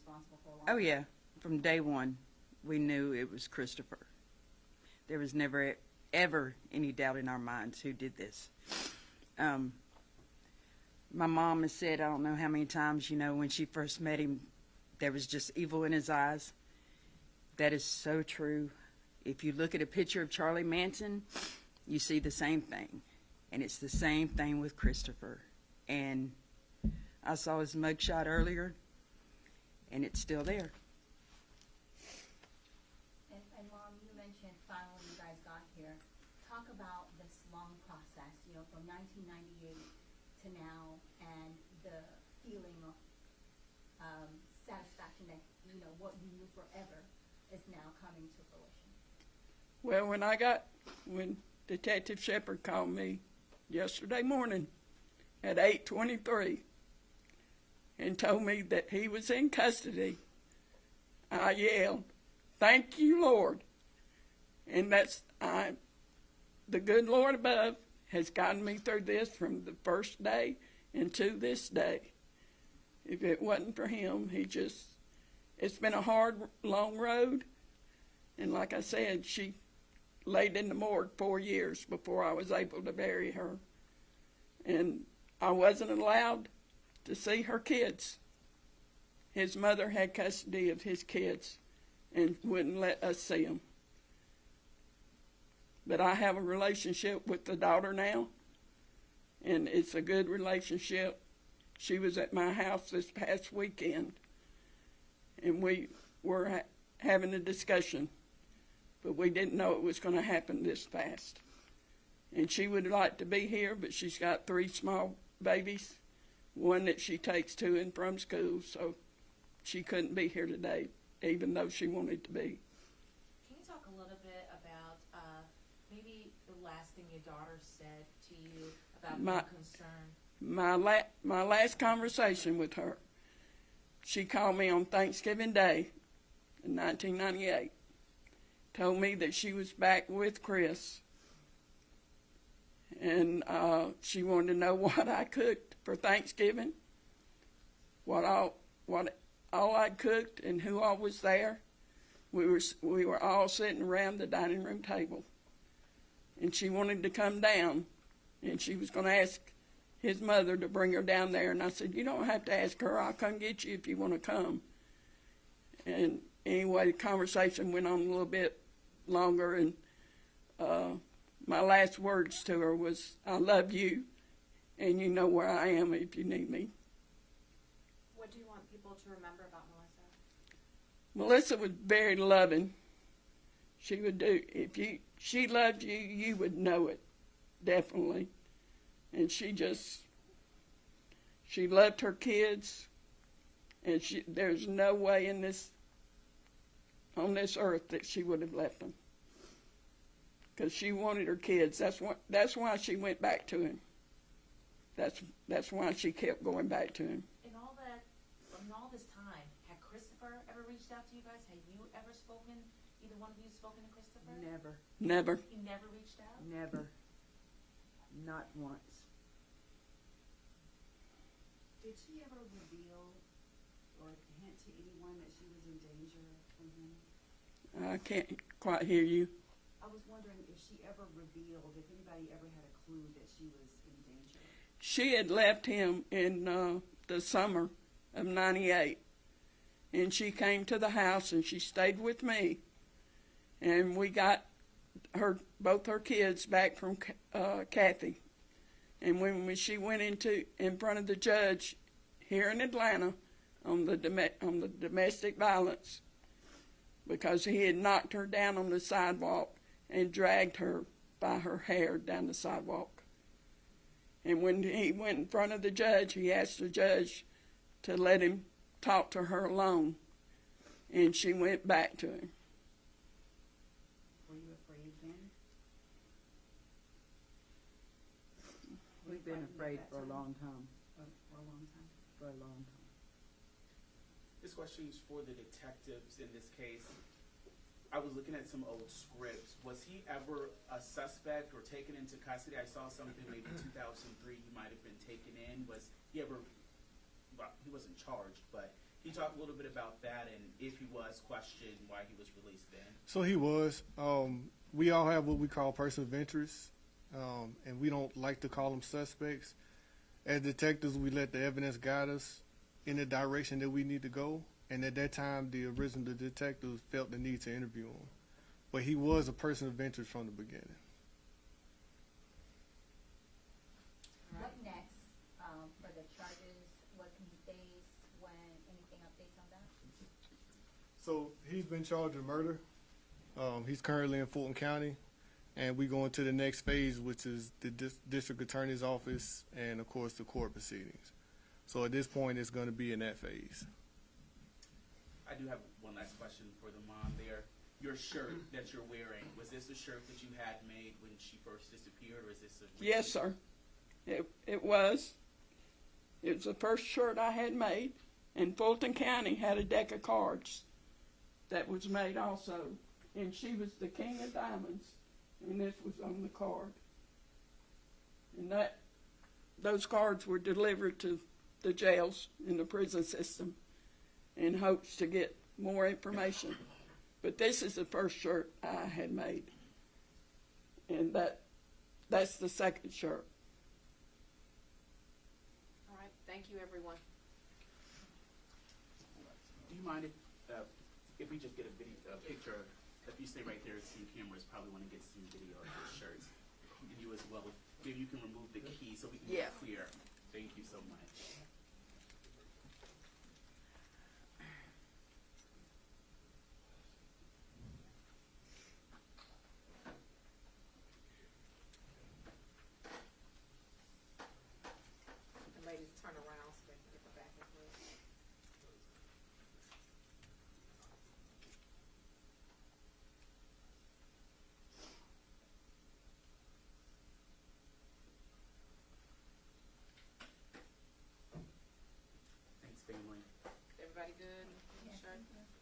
responsible for a long Oh time. yeah, from day one, we knew it was Christopher. There was never ever any doubt in our minds who did this. My mom has said, I don't know how many times, when she first met him, there was just evil in his eyes. That is so true. If you look at a picture of Charlie Manson, you see the same thing. And it's the same thing with Christopher. And I saw his mugshot earlier, and it's still there. And Mom, you mentioned finally you guys got here. Talk about this long process, from 1998 to now, and the feeling of satisfaction that, what you knew forever is now coming to fruition. Well, when Detective Shepard called me yesterday morning at 8:23 and told me that he was in custody, I yelled, "Thank you, Lord." And the good Lord above has gotten me through this from the first day into this day. If it wasn't for him, it's been a hard, long road. And like I said, she laid in the morgue 4 years before I was able to bury her. And I wasn't allowed to see her kids. His mother had custody of his kids and wouldn't let us see them. But I have a relationship with the daughter now, and it's a good relationship. She was at my house this past weekend, and we were having a discussion, but we didn't know it was going to happen this fast. And she would like to be here, but she's got 3 small babies, one that she takes to and from school, so she couldn't be here today, even though she wanted to be. Can you talk a little bit about maybe the last thing your daughter said to you about being concerned? My last conversation with her, she called me on Thanksgiving Day in 1998, told me that she was back with Chris, and she wanted to know what I cooked for Thanksgiving, what all I cooked, and who all was there. We were all sitting around the dining room table, and she wanted to come down, and she was going to ask his mother to bring her down there. And I said, "You don't have to ask her. I'll come get you if you want to come." And anyway, the conversation went on a little bit longer, and my last words to her was, "I love you, and you know where I am if you need me." What do you want people to remember about Melissa? Melissa was very loving. She would do, she loved you, you would know it, definitely. And she loved her kids, and there's no way on this earth that she would have left them. Because she wanted her kids. That's why she went back to him. That's why she kept going back to him. In all this time, had Christopher ever reached out to you guys? Had you ever spoken, either one of you spoken to Christopher? Never. He never reached out? Never. Not once. Did she ever reveal or hint to anyone that she was in danger from him? I can't quite hear you. I was wondering if she ever revealed, if anybody ever had a clue that she was in danger. She had left him in the summer of '98, and she came to the house and she stayed with me, and we got both her kids back from Kathy. And when she went in front of the judge here in Atlanta on the domestic violence, because he had knocked her down on the sidewalk and dragged her by her hair down the sidewalk. And when he went in front of the judge, he asked the judge to let him talk to her alone, and she went back to him. Were you afraid then? We've been afraid for a long time. For a long time? For a long time. This question is for the detectives in this case. I was looking at some old scripts. Was he ever a suspect or taken into custody? I saw something maybe 2003 he might have been taken in. Was he ever, well, he wasn't charged, but Can you talk a little bit about that and if he was questioned, why he was released then? So he was. We all have what we call person of interest, and we don't like to call them suspects. As detectives, we let the evidence guide us in the direction that we need to go. And at that time, the original detectives felt the need to interview him. But he was a person of interest from the beginning. What next, for the charges? What can he face? When, anything updates on that? So he's been charged with murder. He's currently in Fulton County. And we go into the next phase, which is the district attorney's office and, of course, the court proceedings. So at this point, it's going to be in that phase. I do have one last question for the mom there. Your shirt that you're wearing, was this a shirt that you had made when she first disappeared, or is this a... Yes, sir. It was. It was the first shirt I had made, and Fulton County had a deck of cards that was made also. And she was the king of diamonds, and this was on the card. And those cards were delivered to the jails in the prison system in hopes to get more information. But this is the first shirt I had made. And that's the second shirt. All right, thank you, everyone. Do you mind if we just get a picture? If you stay right there, some cameras probably want to get some video of your shirts. And you as well. Maybe you can remove the key so we can get clear. Thank you so much. The ladies turn around so they can get the back of it. Thanks, family. Everybody good? Yes, Sure. thank you.